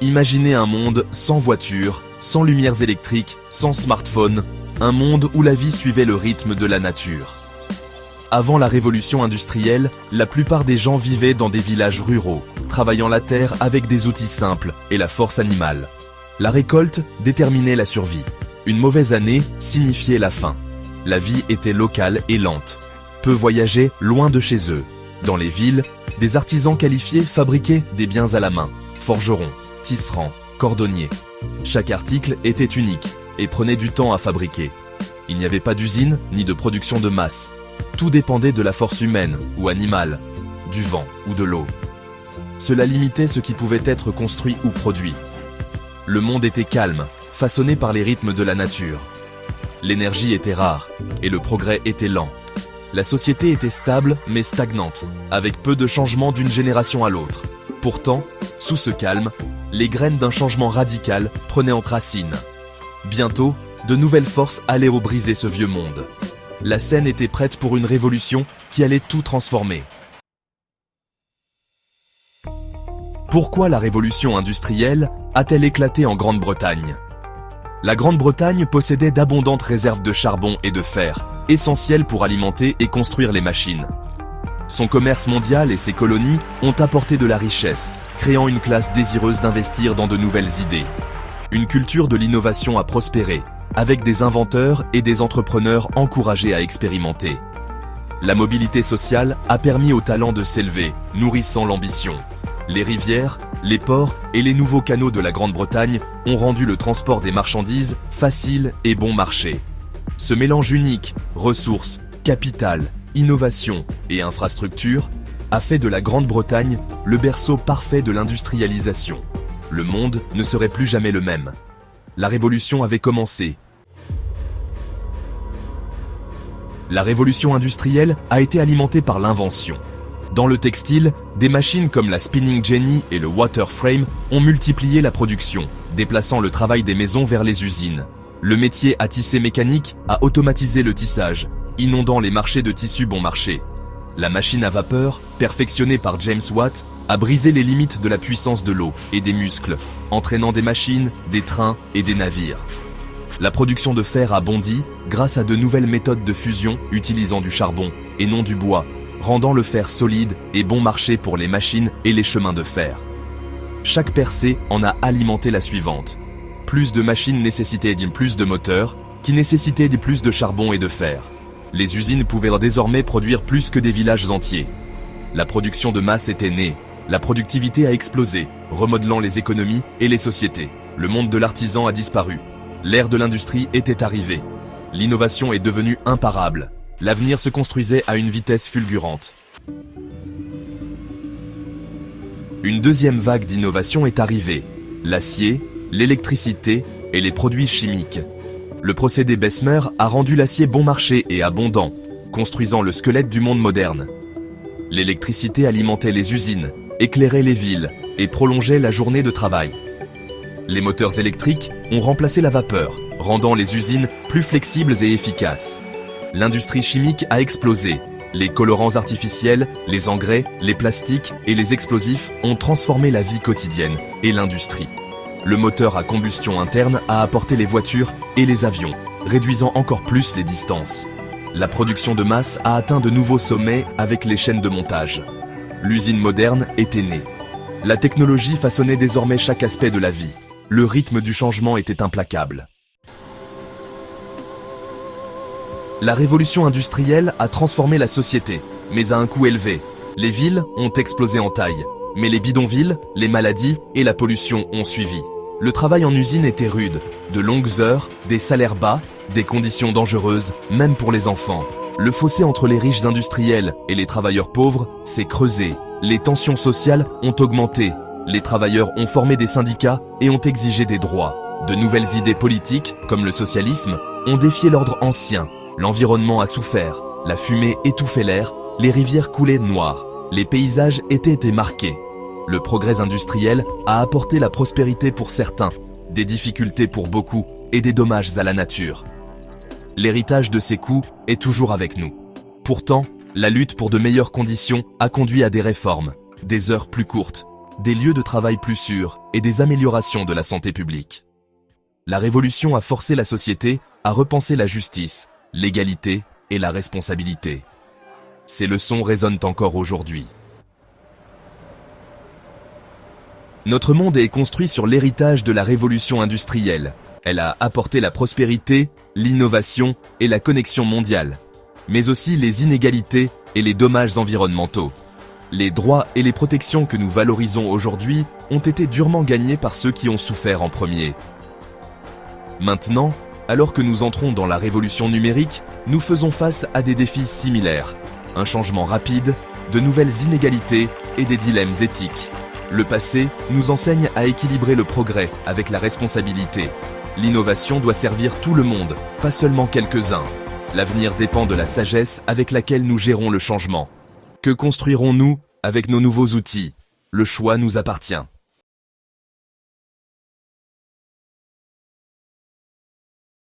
Imaginez un monde sans voitures, sans lumières électriques, sans smartphone, un monde où la vie suivait le rythme de la nature. Avant la révolution industrielle, la plupart des gens vivaient dans des villages ruraux, travaillant la terre avec des outils simples et la force animale. La récolte déterminait la survie. Une mauvaise année signifiait la faim. La vie était locale et lente. Peu voyageaient loin de chez eux. Dans les villes, des artisans qualifiés fabriquaient des biens à la main. Forgerons, tisserands, cordonniers. Chaque article était unique et prenait du temps à fabriquer. Il n'y avait pas d'usine ni de production de masse. Tout dépendait de la force humaine ou animale, du vent ou de l'eau. Cela limitait ce qui pouvait être construit ou produit. Le monde était calme, façonné par les rythmes de la nature. L'énergie était rare et le progrès était lent. La société était stable mais stagnante, avec peu de changements d'une génération à l'autre. Pourtant, sous ce calme, les graines d'un changement radical prenaient entre racines. Bientôt, de nouvelles forces allaient briser ce vieux monde. La scène était prête pour une révolution qui allait tout transformer. Pourquoi la révolution industrielle a-t-elle éclaté en Grande-Bretagne ? La Grande-Bretagne possédait d'abondantes réserves de charbon et de fer, essentielles pour alimenter et construire les machines. Son commerce mondial et ses colonies ont apporté de la richesse, créant une classe désireuse d'investir dans de nouvelles idées. Une culture de l'innovation a prospéré, avec des inventeurs et des entrepreneurs encouragés à expérimenter. La mobilité sociale a permis aux talents de s'élever, nourrissant l'ambition. Les rivières, les ports et les nouveaux canaux de la Grande-Bretagne ont rendu le transport des marchandises facile et bon marché. Ce mélange unique, ressources, capital, innovation et infrastructure, a fait de la Grande-Bretagne le berceau parfait de l'industrialisation. Le monde ne serait plus jamais le même. La révolution avait commencé. La révolution industrielle a été alimentée par l'invention. Dans le textile, des machines comme la Spinning Jenny et le Water Frame ont multiplié la production, déplaçant le travail des maisons vers les usines. Le métier à tisser mécanique a automatisé le tissage, inondant les marchés de tissus bon marché. La machine à vapeur, perfectionnée par James Watt, a brisé les limites de la puissance de l'eau et des muscles, entraînant des machines, des trains et des navires. La production de fer a bondi grâce à de nouvelles méthodes de fusion utilisant du charbon et non du bois, rendant le fer solide et bon marché pour les machines et les chemins de fer. Chaque percée en a alimenté la suivante. Plus de machines nécessitaient plus de moteurs, qui nécessitaient plus de charbon et de fer. Les usines pouvaient désormais produire plus que des villages entiers. La production de masse était née. La productivité a explosé, remodelant les économies et les sociétés. Le monde de l'artisan a disparu. L'ère de l'industrie était arrivée. L'innovation est devenue imparable. L'avenir se construisait à une vitesse fulgurante. Une deuxième vague d'innovation est arrivée. L'acier, l'électricité et les produits chimiques. Le procédé Bessemer a rendu l'acier bon marché et abondant, construisant le squelette du monde moderne. L'électricité alimentait les usines, éclairait les villes et prolongeait la journée de travail. Les moteurs électriques ont remplacé la vapeur, rendant les usines plus flexibles et efficaces. L'industrie chimique a explosé. Les colorants artificiels, les engrais, les plastiques et les explosifs ont transformé la vie quotidienne et l'industrie. Le moteur à combustion interne a apporté les voitures et les avions, réduisant encore plus les distances. La production de masse a atteint de nouveaux sommets avec les chaînes de montage. L'usine moderne était née. La technologie façonnait désormais chaque aspect de la vie. Le rythme du changement était implacable. La révolution industrielle a transformé la société, mais à un coût élevé. Les villes ont explosé en taille, mais les bidonvilles, les maladies et la pollution ont suivi. Le travail en usine était rude, de longues heures, des salaires bas, des conditions dangereuses, même pour les enfants. Le fossé entre les riches industriels et les travailleurs pauvres s'est creusé. Les tensions sociales ont augmenté. Les travailleurs ont formé des syndicats et ont exigé des droits. De nouvelles idées politiques, comme le socialisme, ont défié l'ordre ancien. L'environnement a souffert, la fumée étouffait l'air, les rivières coulaient noires, les paysages étaient marqués. Le progrès industriel a apporté la prospérité pour certains, des difficultés pour beaucoup et des dommages à la nature. L'héritage de ces coups est toujours avec nous. Pourtant, la lutte pour de meilleures conditions a conduit à des réformes, des heures plus courtes, des lieux de travail plus sûrs et des améliorations de la santé publique. La révolution a forcé la société à repenser la justice, l'égalité et la responsabilité. Ces leçons résonnent encore aujourd'hui. Notre monde est construit sur l'héritage de la révolution industrielle. Elle a apporté la prospérité, l'innovation et la connexion mondiale, mais aussi les inégalités et les dommages environnementaux. Les droits et les protections que nous valorisons aujourd'hui ont été durement gagnés par ceux qui ont souffert en premier. Maintenant, alors que nous entrons dans la révolution numérique, nous faisons face à des défis similaires. Un changement rapide, de nouvelles inégalités et des dilemmes éthiques. Le passé nous enseigne à équilibrer le progrès avec la responsabilité. L'innovation doit servir tout le monde, pas seulement quelques-uns. L'avenir dépend de la sagesse avec laquelle nous gérons le changement. Que construirons-nous avec nos nouveaux outils? Le choix nous appartient.